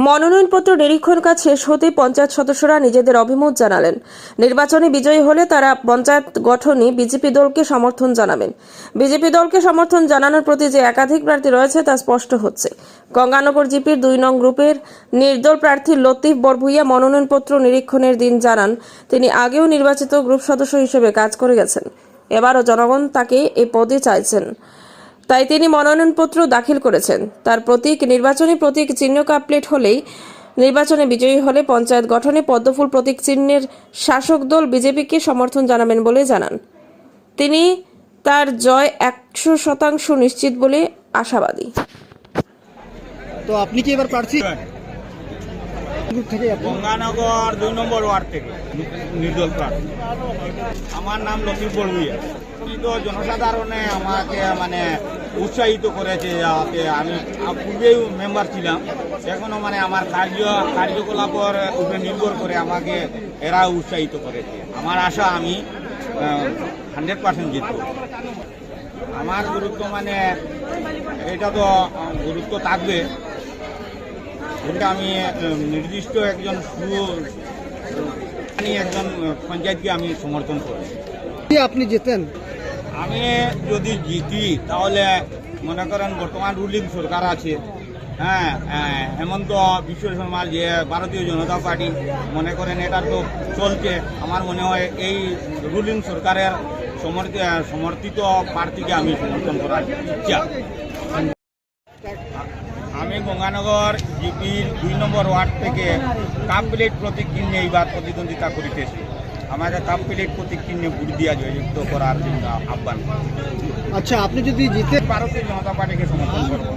মনোনয়নপত্র নিরীক্ষণ কাজ শেষ হতেই পঞ্চায়েত সদস্যরা নিজেদের অভিমত জানালেন। নির্বাচনে বিজয়ী হলে তারা পঞ্চায়েত গঠনে বিজেপি দলকে সমর্থন জানাবেন। বিজেপি দলকে সমর্থন জানানোর প্রতি যে একাধিক প্রার্থী রয়েছে তা স্পষ্ট হচ্ছে। গঙ্গানগর জিপির 2 নং গ্রুপের নির্দল প্রার্থী লতিফ বরভুইয়া মনোনয়নপত্র নিরীক্ষণের দিন জানান, তিনি আগেও নির্বাচিত গ্রুপ সদস্য হিসেবে কাজ করে গেছেন। এবারও জনগণ তাকে এই পদে চাইছেন, তাই তিনি মনোনয়নপত্র দাখিল করেছেন। তার প্রতীক নির্বাচনী প্রতীক চিহ্ন কাপ প্লেট হলেই নির্বাচনে বিজয়ী হলে পঞ্চায়েত গঠনে পদ্মফুল প্রতীক চিহ্নের শাসক দল বিজেপিকে সমর্থন জানাবেন বলে জানান। তিনি তার জয় 100% নিশ্চিত বলে আশাবাদী। তো আপনি কি এবার প্রার্থী থেকে? গঙ্গানগর 2 নম্বর ওয়ার্ড থেকে নির্দল প্রার্থী। আমার নাম লতিফ বরভুইয়া। তো জনসাধারণে আমাকে উৎসাহিত করেছে, যাতে আমি পূর্বেই মেম্বার ছিলাম, এখনো আমার কার্যকলাপের উপরে নির্ভর করে আমাকে এরা উৎসাহিত করেছে। আমার আশা আমি 100% জিতব। আমার গুরুত্ব এটা তো গুরুত্ব থাকবে, আমি নির্দিষ্ট একজন একজন পঞ্চায়েতকে আমি সমর্থন করি। আপনি জেতেন? আমি যদি জিতি তাহলে মনে করেন বর্তমান রুলিং সরকার আছে, হেমন্ত বিশ্ব শর্মার যে ভারতীয় জনতা পার্টি, মনে করেন এটা তো চলছে। আমার মনে হয় এই রুলিং সরকারের সমর্থিত প্রার্থীকে আমি সমর্থন করার ইচ্ছা। আমি গঙ্গানগর জিপির 2 নম্বর ওয়ার্ড থেকে কাপ প্লেট প্রতীক চিহ্নে এইবার প্রতিদ্বন্দ্বিতা করিতেছি। আমাকে কাপ প্লেট প্রতীক চিহ্নে ভোট দিয়া জয়যুক্ত করার জন্য আহ্বান। আচ্ছা, আপনি যদি জিতে ভারতীয় জনতা পার্টিকে সমর্থন করব।